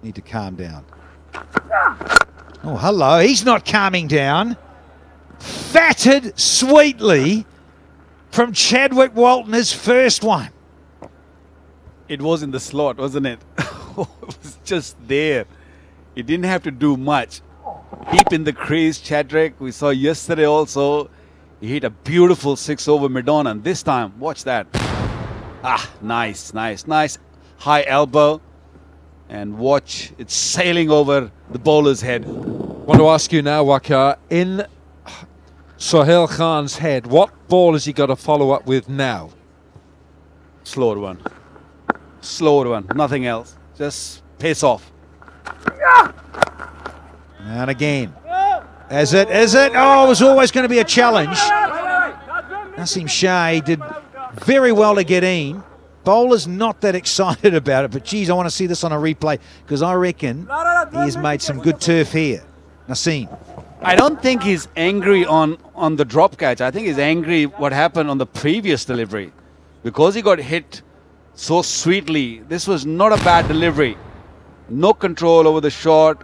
need to calm down. Oh, hello. He's not calming down. Fatted sweetly from Chadwick Walton, his first one. It was in the slot, wasn't it? It was just there. He didn't have to do much. Deep in the crease, Chadwick. We saw yesterday also. He hit a beautiful 6-over mid-on, and this time, watch that. Ah, nice, nice, nice. High elbow. And watch, it's sailing over the bowler's head. I want to ask you now, Waqar, in Sohail Khan's head, what ball has he got to follow up with now? Slower one. Slower one, nothing else. Just pace off. And again. Is it? Oh, it was always going to be a challenge. Naseem Shah did very well to get in. Bowler's not that excited about it, but geez, I want to see this on a replay because I reckon he has made some good turf here. Naseem. I don't think he's angry on the drop catch. I think he's angry what happened on the previous delivery. Because he got hit so sweetly, this was not a bad delivery. No control over the shot.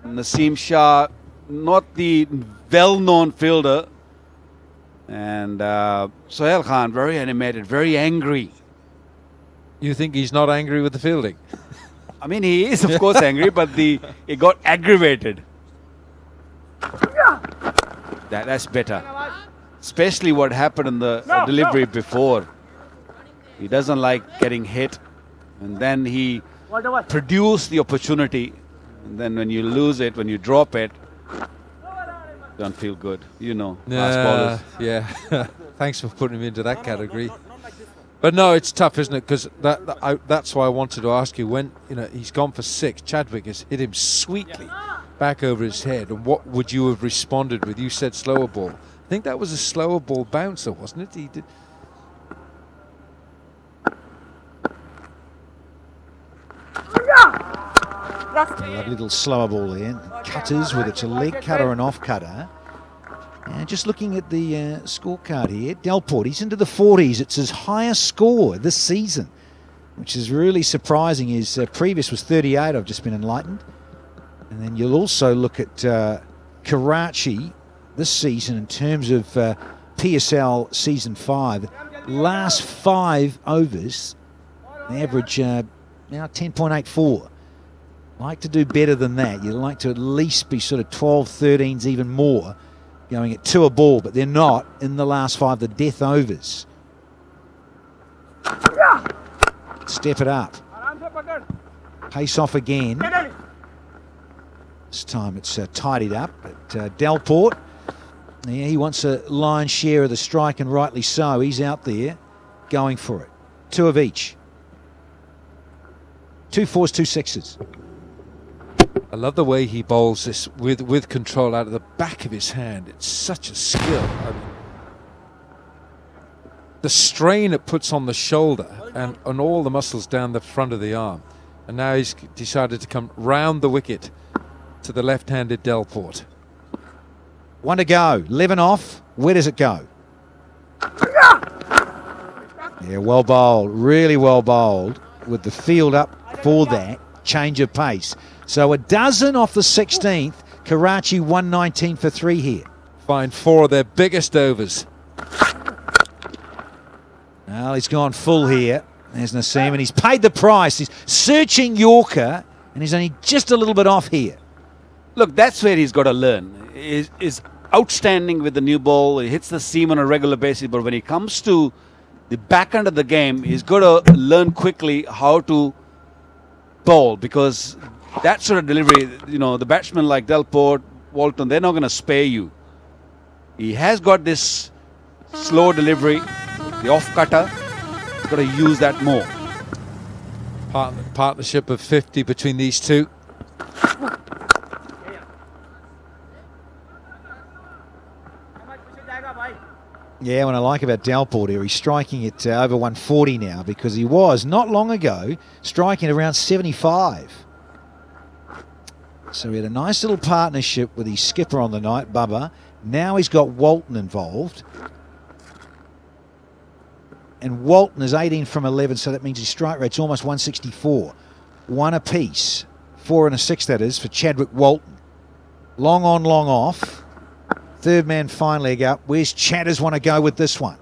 Naseem Shah, not the well-known fielder. And Sohail Khan, very animated, very angry. You think he's not angry with the fielding? I mean, he is, of course, angry, but he got aggravated. That's better. Especially what happened in the delivery before. He doesn't like getting hit. And then he produced the opportunity. And then when you lose it, when you drop it, don't feel good. You know, fast bowlers. Yeah. Thanks for putting me into that category. But no, it's tough, isn't it? Because that's why I wanted to ask you, when he's gone for 6, Chadwick has hit him sweetly back over his head, and what would you have responded with? You said slower ball. I think that was a slower ball bouncer, wasn't it? He did. A little slower ball there. Cutters with it's a leg cutter and off cutter. And just looking at the scorecard here, Delport, he's into the 40s. It's his highest score this season, which is really surprising. His previous was 38, I've just been enlightened. And then you'll also look at Karachi this season in terms of PSL Season 5. Last 5 overs, the average now 10.84. Like to do better than that. You'd like to at least be sort of 12, 13s, even more, going at 2 a ball, but they're not in the last 5, the death overs. Step it up. Pace off again. This time it's tidied up. But Delport, yeah, he wants a lion's share of the strike, and rightly so. He's out there going for it. 2 of each. 2 4s, 2 6s. I love the way he bowls this with control out of the back of his hand. It's such a skill. I mean, the strain it puts on the shoulder and on all the muscles down the front of the arm. And now he's decided to come round the wicket to the left-handed Delport. 1 to go. 11 off. Where does it go? Yeah, well bowled. Really well bowled with the field up for that change of pace. So a dozen off the 16th. Karachi 119 for 3 here. Find 4 of their biggest overs. Well, he's gone full here. There's Naseem, and he's paid the price. He's searching Yorker, and he's only just a little bit off here. Look, that's where he's got to learn. He's outstanding with the new ball. He hits the seam on a regular basis, but when he comes to the back end of the game, he's got to learn quickly how to bowl, because that sort of delivery, the batsmen like Delport, Walton, they're not going to spare you. He has got this slow delivery, the off cutter. He's got to use that more. Partnership of 50 between these two. Yeah, what I like about Delport here, he's striking it over 140 now, because he was not long ago striking around 75. So he had a nice little partnership with his skipper on the night, Bubba. Now he's got Walton involved. And Walton is 18 from 11, so that means his strike rate's almost 164. 1 apiece. 4 and a 6, that is, for Chadwick Walton. Long on, long off. Third man fine leg up. Where's Chatters want to go with this one?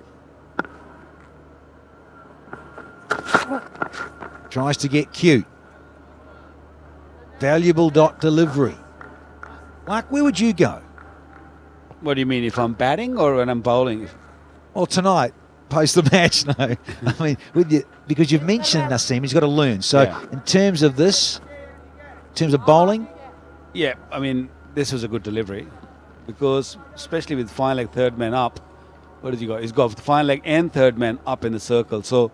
Tries to get cute. Valuable dot delivery. Mark, where would you go? What do you mean, if I'm batting or when I'm bowling? Well, tonight, post the match, no. I mean, with you, because you've mentioned Naseem, he's got to learn. So Yeah. in terms of this, in terms of bowling, Yeah, I mean, this was a good delivery because, especially with fine leg, third man up, what has he got? He's got fine leg and third man up in the circle. So,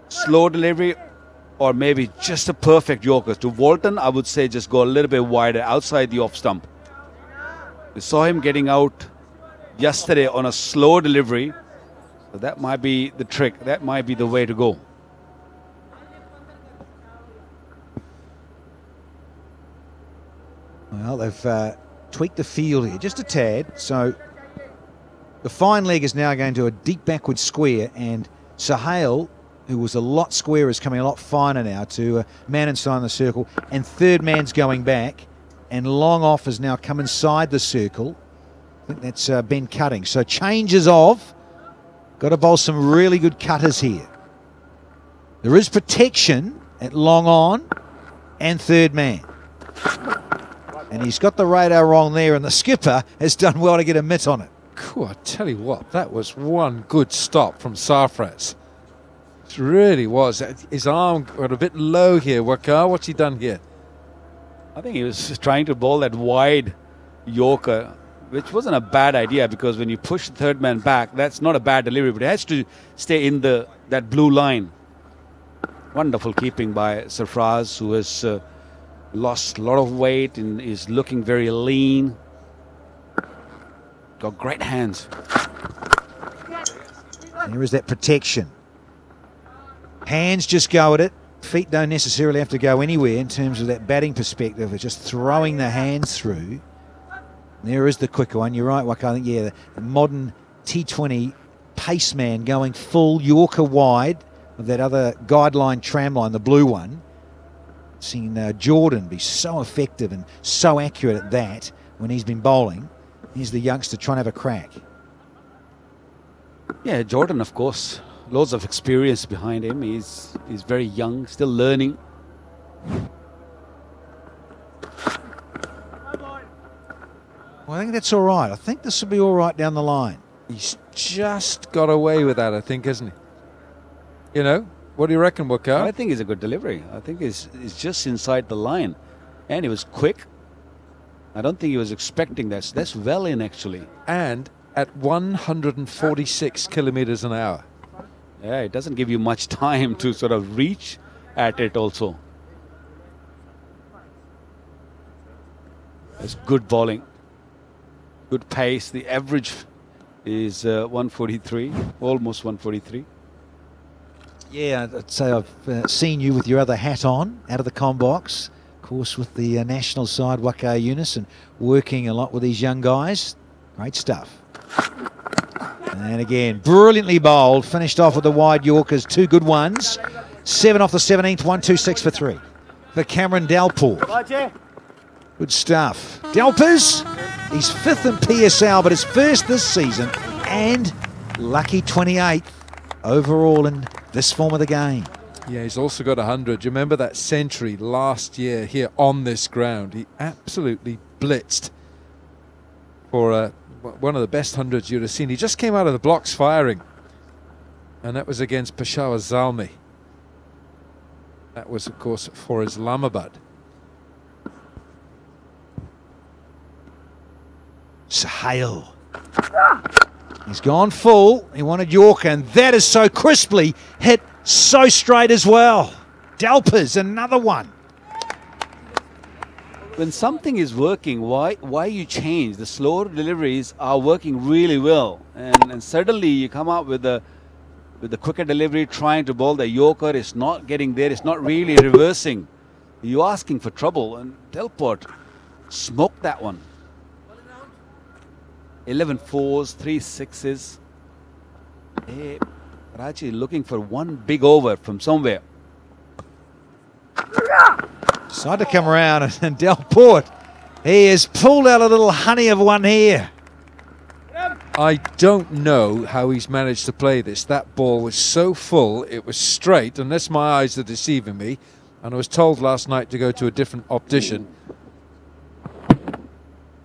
slow delivery or maybe just a perfect Yorker. To Walton, I would say just go a little bit wider outside the off stump. We saw him getting out yesterday on a slow delivery. So that might be the trick. That might be the way to go. well, they've tweaked the field here just a tad. So the fine leg is now going to a deep backward square, and Sahale, who was a lot squarer, is coming a lot finer now to man inside the circle, and third man's going back, and long off has now come inside the circle. I think that's Ben Cutting. So changes of, got to bowl some really good cutters here. There is protection at long on and third man. And he's got the radar wrong there, and the skipper has done well to get a mitt on it. Cool, I tell you what, that was one good stop from Sarfraz. It really was. His arm got a bit low here. Waqar, what's he done here? I think he was trying to bowl that wide Yorker, which wasn't a bad idea because when you push the third man back, that's not a bad delivery, but it has to stay in that blue line. Wonderful keeping by Sarfraz, who has lost a lot of weight and is looking very lean. Got great hands. There is that protection. Hands just go at it. Feet don't necessarily have to go anywhere in terms of that batting perspective. It's just throwing the hands through. There is the quicker one. You're right, Waqar. I think, yeah, the modern T20 pace man going full Yorker wide with that other guideline tramline, the blue one. Seen Jordan be so effective and so accurate at that when he's been bowling. He's the youngster trying to have a crack. Yeah, Jordan, of course. Loads of experience behind him. He's very young, still learning. Well, I think that's all right. I think this will be all right down the line. He's just got away with that, I think, hasn't he? You know, what do you reckon, Waqar? I think it's a good delivery. I think it's just inside the line. And it was quick. I don't think he was expecting that. That's well in, actually. And at 146 kilometers an hour. Yeah, it doesn't give you much time to sort of reach at it also. It's good bowling. Good pace. The average is 143, almost 143. Yeah, I'd say I've seen you with your other hat on out of the comm box. Of course, with the national side, Waqar Younis, and working a lot with these young guys. Great stuff. And again, brilliantly bowled. Finished off with the wide Yorkers. Two good ones. 7 off the 17th, 126 for 3. For Cameron Dalport. Good stuff. Delpers, he's 5th in PSL, but his first this season. And lucky 28th overall in this form of the game. Yeah, he's also got 100. You remember that century last year here on this ground? He absolutely blitzed for one of the best hundreds you'd have seen. He just came out of the blocks firing, and that was against Peshawar Zalmi. That was, of course, for Islamabad. Sahale. He's gone full. He wanted Yorker, and that is so crisply hit, so straight as well. Dalpers, another one. When something is working, why you change? The slower deliveries are working really well, and suddenly you come out with the quicker delivery, trying to bowl the Yorker. It's not getting there. It's not really reversing. You're asking for trouble, and Delport smoked that one. 11 fours, 3 sixes. Karachi looking for one big over from somewhere. Decided to come around, and Delport, he has pulled out a little honey of one here. I don't know how he's managed to play this. That ball was so full, it was straight, unless my eyes are deceiving me. And I was told last night to go to a different optician.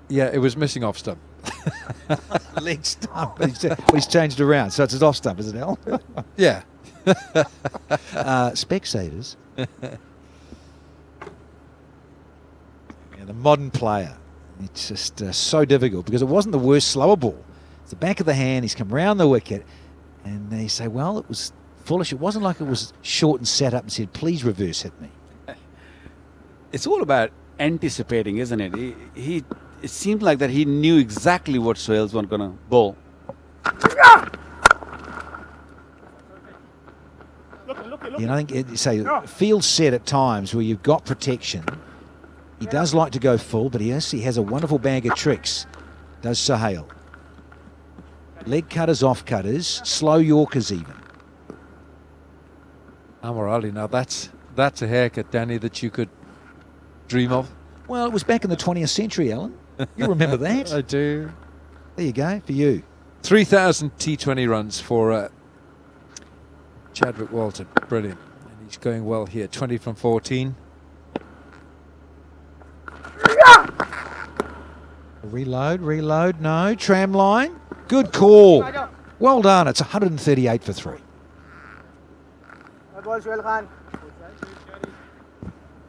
Yeah, it was missing off stump. Leg stump. He's changed around, so it's his off stump, is it, Al? Yeah. Specsavers. The modern player. It's just so difficult because it wasn't the worst slower ball. It's the back of the hand. He's come round the wicket, and you say, well, it was foolish. It wasn't like it was short and sat up and said, please reverse hit me. It's all about anticipating, isn't it? It seemed like that he knew exactly what Sohail's was going to bowl. You know, I think say field set at times where you've got protection. He does like to go full, but he has a wonderful bag of tricks, does Sohail. Leg cutters, off cutters, slow Yorkers even. Amar Ali, now that's a haircut, Danny, that you could dream of. Well, it was back in the 20th century, Alan. You remember that? I do. There you go, for you. 3,000 T20 runs for Chadwick Walton. Brilliant. And he's going well here. 20 from 14. Reload, no. Tram line. Good call. Well done. It's 138 for 3.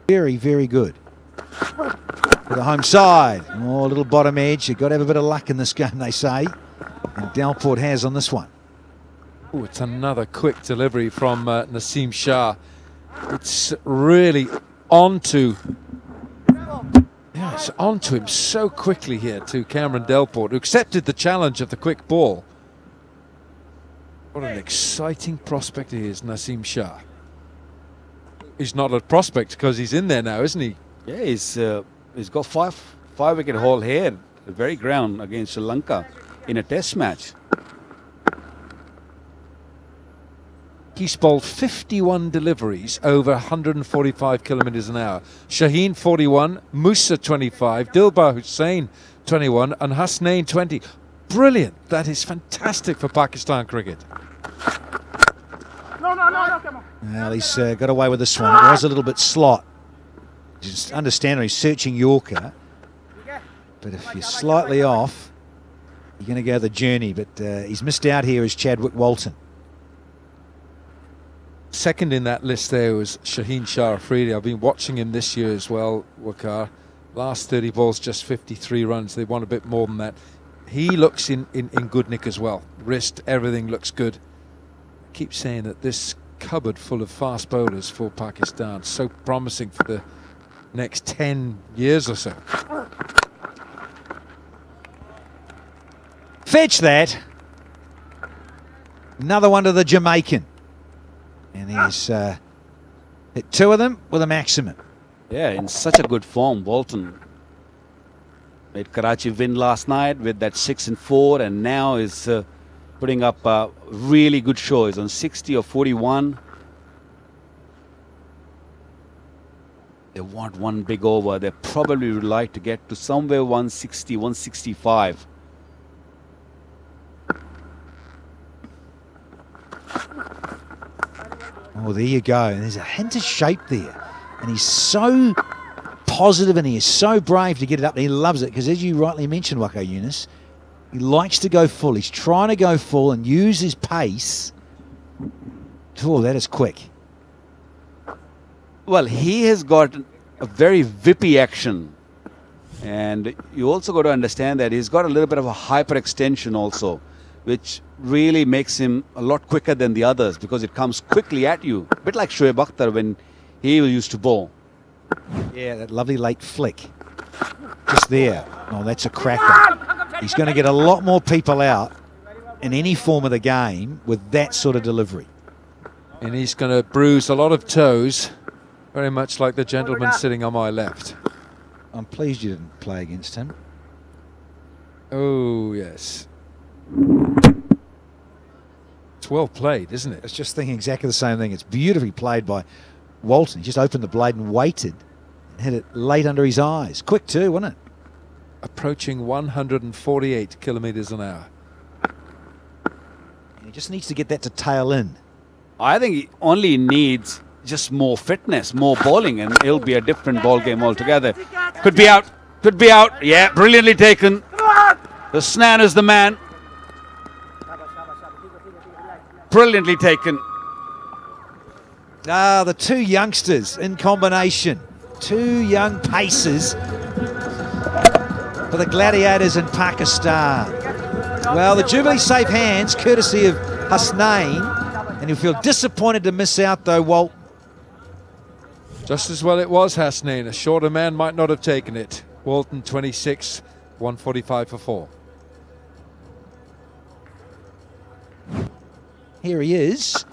Very, very good. To the home side. Oh, a little bottom edge. You've got to have a bit of luck in this game, they say. And Delport has on this one. Oh, it's another quick delivery from Naseem Shah. It's really onto... Yeah, it's onto him so quickly here to Cameron Delport, who accepted the challenge of the quick ball. What an exciting prospect he is, Naseem Shah. He's not a prospect because he's in there now, isn't he? Yeah, he's got five wicket haul here, the very ground against Sri Lanka in a test match. He's bowled 51 deliveries over 145 kilometres an hour. Shaheen 41, Musa 25, Dilbar Hussain 21 and Hasnain 20. Brilliant. That is fantastic for Pakistan cricket. No, come on. Well, he's got away with this one. It was a little bit slot. Just understand he's searching Yorker. But if you're slightly off, you're going to go the journey. But he's missed out here as Chadwick Walton. Second in that list there was Shaheen Shah Afridi. I've been watching him this year as well, Waqar. Last 30 balls, just 53 runs. They want a bit more than that. He looks in good nick as well. Wrist, everything looks good. I keep saying that this cupboard full of fast bowlers for Pakistan, so promising for the next 10 years or so. Fetch that. Another one to the Jamaican. And he's hit 2 of them with a maximum. Yeah, in such a good form, Walton. Made Karachi win last night with that 6 and 4, and now is putting up really good shows on 60 or 41. They want one big over. They probably would like to get to somewhere 160, 165. Oh, there you go. And there's a hint of shape there. And he's so positive and he is so brave to get it up. And he loves it because, as you rightly mentioned, Wako Yunus, he likes to go full. He's trying to go full and use his pace. Oh, that is quick. Well, he has got a very whippy action. And you also got to understand that he's got a little bit of a hyperextension also, which really makes him a lot quicker than the others because it comes quickly at you. A bit like Shoaib Akhtar when he used to bowl. Yeah, that lovely late flick. Just there. Oh, that's a cracker. He's going to get a lot more people out in any form of the game with that sort of delivery. And he's going to bruise a lot of toes, very much like the gentleman sitting on my left. I'm pleased you didn't play against him. Oh, yes. It's well played, isn't it? I was just thinking exactly the same thing. It's beautifully played by Walton. He just opened the blade and waited. Hit it late under his eyes. Quick too, wasn't it? Approaching 148 kilometres an hour. He just needs to get that to tail in. I think he only needs just more fitness, more bowling, and it'll be a different ball game altogether. Could be out. Could be out. Yeah, brilliantly taken. The Snan is the man. Brilliantly taken. Ah, the two youngsters in combination. Two young pacers for the Gladiators in Pakistan. Well, the Jubilee safe hands, courtesy of Hasnain, and he'll feel disappointed to miss out, though, Walt. Just as well it was Hasnain. A shorter man might not have taken it. Walton 26, 145 for 4. Here he is,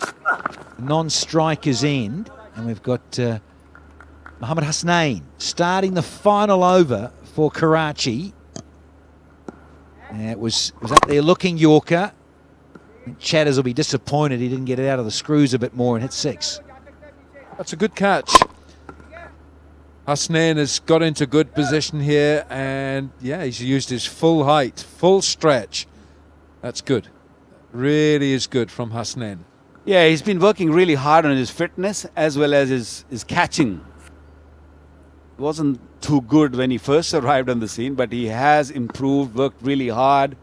non-striker's end, and we've got Mohammad Hasnain starting the final over for Karachi. It was up there looking Yorker. Chatters will be disappointed he didn't get it out of the screws a bit more and hit 6. That's a good catch. Hasnain has got into good position here, and yeah, he's used his full height, full stretch. That's good. Really is good from Hasnain. Yeah, he's been working really hard on his fitness as well as his catching. It wasn't too good when he first arrived on the scene, but he has improved, worked really hard.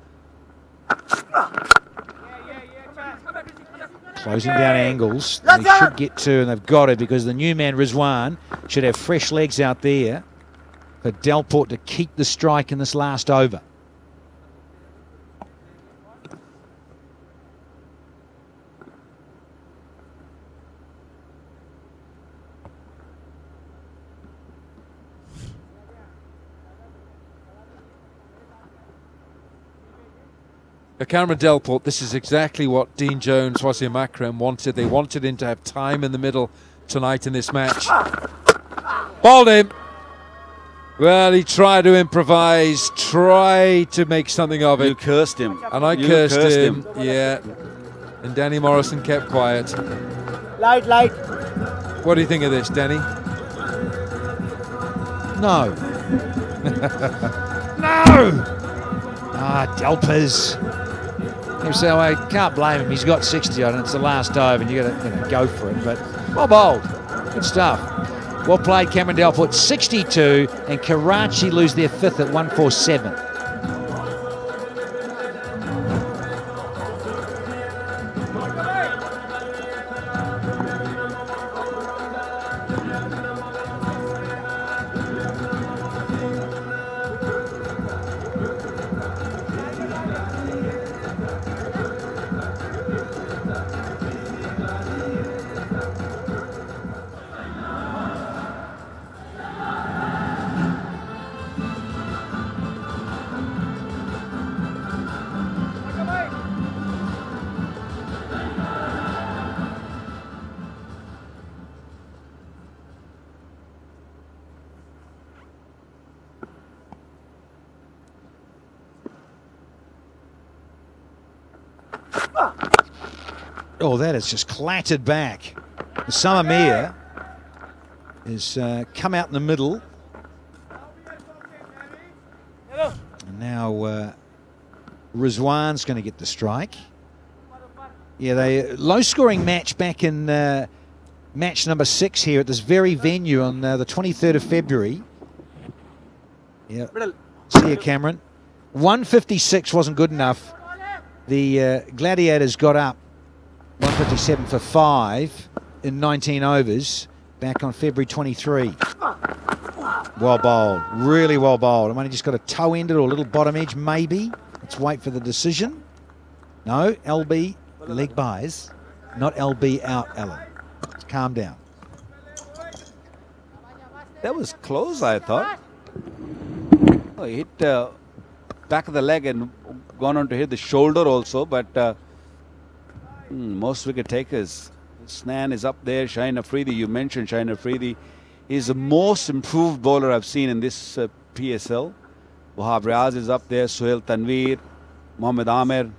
Closing down angles. They should get to, and they've got it, because the new man, Rizwan, should have fresh legs out there for Delport to keep the strike in this last over. Cameron Delport, this is exactly what Dean Jones, Wasim Akram wanted. They wanted him to have time in the middle tonight in this match. Bowled him. Well, he tried to improvise, tried to make something of it. You cursed him. And I cursed him. Yeah. And Danny Morrison kept quiet. Light. What do you think of this, Danny? No. No! Ah, Delpers. So I can't blame him. He's got 60 on it. It's the last over, and you got to go for it. But well bowled, good stuff. Well played, Cameron Delport. 62, and Karachi lose their 5th at 147. Oh, that is just clattered back. Samamir has come out in the middle. And now Rizwan's going to get the strike. Yeah, they low-scoring match back in match number 6 here at this very venue on the 23rd of February. Yeah, see you, Cameron. 156 wasn't good enough. The Gladiators got up 157 for 5 in 19 overs back on February 23. Well bowled, really well bowled. I've only just got a toe ended or a little bottom edge, maybe. Let's wait for the decision. No, LB leg buys, not LB out, Alan. Let's calm down. That was close, I thought. Oh, he hit back of the leg and gone on to hit the shoulder also, but most wicket takers. Snan is up there. Shaheen Afridi, you mentioned Shaheen Afridi. He's the most improved bowler I've seen in this PSL. Wahab Riaz is up there. Suhail Tanveer, Mohammad Amir.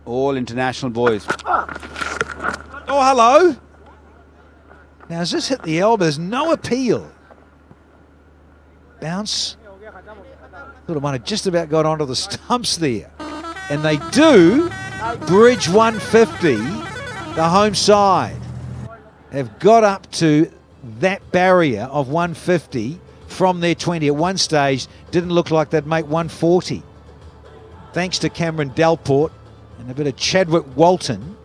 All international boys. Oh, hello. Now, has this hit the elbow? There's no appeal. Bounce. Thought it might have just about got onto the stumps there. And they do bridge 150, the home side. They've got up to that barrier of 150 from their 20. At one stage, didn't look like they'd make 140. Thanks to Cameron Delport and a bit of Chadwick Walton,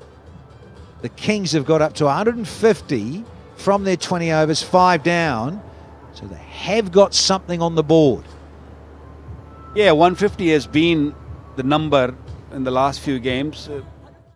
the Kings have got up to 150 from their 20 overs, 5 down. So they have got something on the board. Yeah, 150 has been the number in the last few games.